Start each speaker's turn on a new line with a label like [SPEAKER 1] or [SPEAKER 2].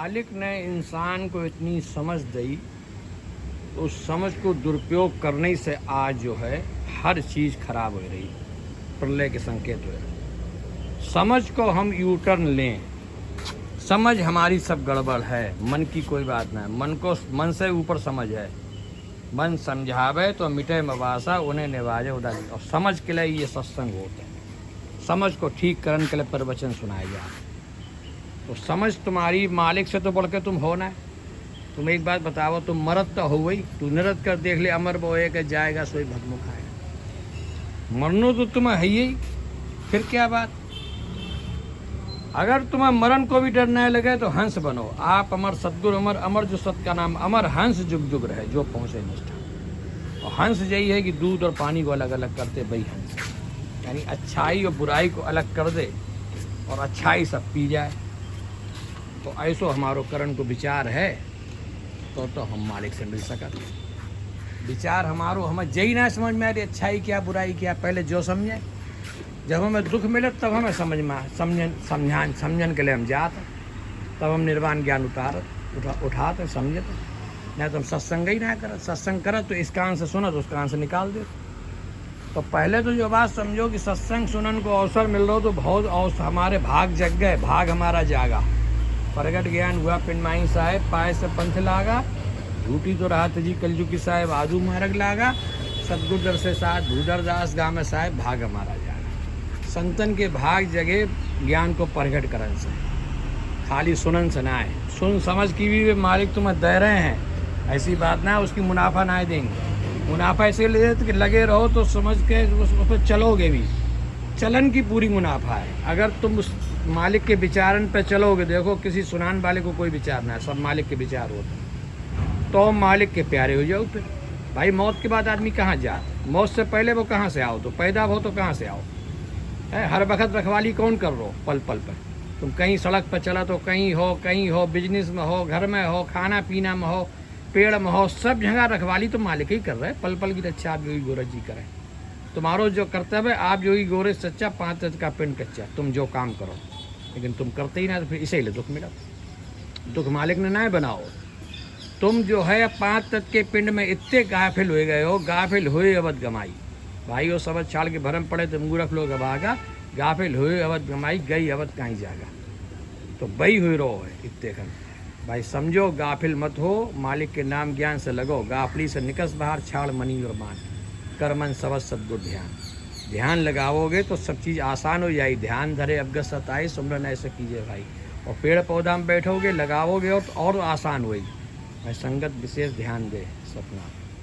[SPEAKER 1] मालिक ने इंसान को इतनी समझ दी, उस समझ को दुरुपयोग करने से आज जो है हर चीज़ खराब हो रही, प्रलय के संकेत हो रहे। समझ को हम यू टर्न लें, समझ हमारी सब गड़बड़ है, मन की कोई बात नहीं, मन से ऊपर समझ है। मन समझावे तो मिटे मवासा, उन्हें निवाजे उदासी। और समझ के लिए ये सत्संग होते हैं, समझ को ठीक करने के लिए प्रवचन सुनाए जाए। तो समझ तुम्हारी मालिक से तो बढ़ के तुम हो ना। तुम एक बात बताओ, तुम मरद तो हो गई, तू निरत कर देख ले, अमर बोए के जाएगा सोई भगमुख आएगा। मरनो तो तुम्हें है ही, फिर क्या बात। अगर तुम्हें मरण को भी डर नहीं लगे तो हंस बनो। आप अमर सतगुरु अमर, अमर जो सत का नाम अमर, हंस जुग जुग रहे जो पहुँचे निष्ठा। और हंस यही है कि दूध और पानी को अलग अलग करते वही हंस, यानी अच्छाई और बुराई को अलग कर दे और अच्छाई सब पी जाए। तो ऐसो हमारो करण को विचार है तो हम मालिक से मिल सकते। विचार हमारो हमें जही ना समझ में आ रही अच्छाई क्या बुराई क्या, पहले जो समझे, जब हमें दुख मिले तब हमें समझ में समझन के लिए हम जाते, तब हम निर्वाण ज्ञान उठाते समझते। नहीं तो हम सत्संग ही ना करत। सत्संग करत तो इस कान से सुनत उस कान से निकाल दे। तो पहले तो जो बात समझो कि सत्संग सुनन को अवसर मिल रहा हो तो बहुत हमारे भाग जग गए, भाग हमारा जागा। प्रगट ज्ञान हुआ पिंडमाई साहेब, पाए से पंथ लागा, झूठी तो राहत जी कलजुग की साहेब, आजू मार्ग लागा, सतगुरु दर से साथ भूडर दास गामे साहेब, भाग हमारा जागा। संतन के भाग जगे ज्ञान को प्रगट करन से, खाली सुनन से ना आए। सुन समझ की भी मालिक तुम्हें दे रहे हैं, ऐसी बात ना उसकी मुनाफा ना देंगे। मुनाफा ऐसे लगे रहो तो समझ के उस पर चलोगे भी, चलन की पूरी मुनाफा है। अगर तुम उस मालिक के विचारन पे चलोगे, देखो किसी सुनान वाले को कोई विचार ना है, सब मालिक के विचार होते हैं, तो मालिक के प्यारे हो जाओ। फिर भाई मौत के बाद आदमी कहाँ जाए, मौत से पहले वो कहाँ से आओ, तो पैदा हो तो कहाँ से आओ है। हर वक्त रखवाली कौन कर रहो, पल पल पर। तुम कहीं सड़क पर चला तो कहीं हो, बिजनेस में हो, घर में हो, खाना पीना में हो, पेड़ में हो, सब जगह रखवाली तो मालिक ही कर रहे हैं। पल पल की रक्षा आप योगी गोरख जी करें। तुम्हारो जो कर्तव्य है, आप योगी गोरख सच्चा, 5 तत्व का पिंड कच्चा, तुम जो काम करो, लेकिन तुम करते ही ना, तो फिर इसीलिए दुख मिला। दुख मालिक ने ना बनाओ। तुम जो है 5 तत्व के पिंड में इतने गाफिल हो गए हो, गाफिल हुए अवध गमाई। भाई वो सबद छाड़ के भरम पड़े तो मूर्ख लोग भागा, गाफिल हुए अवध गमाई, गई अवध कहीं जागा। तो बई हुई रो है इतने खन। भाई समझो, गाफिल मत हो, मालिक के नाम ज्ञान से लगो, गाफली से निकस बाहर, छाड़ मनी और मान, कर मन सबद सद्गुर ध्यान। ध्यान लगाओगे तो सब चीज़ आसान हो जाएगी। ध्यान धरे अवगत सताई, सुमरन ऐसे कीजिए भाई। और पेड़ पौधा में बैठोगे लगाओगे और आसान होगी भाई। संगत विशेष ध्यान दे सपना।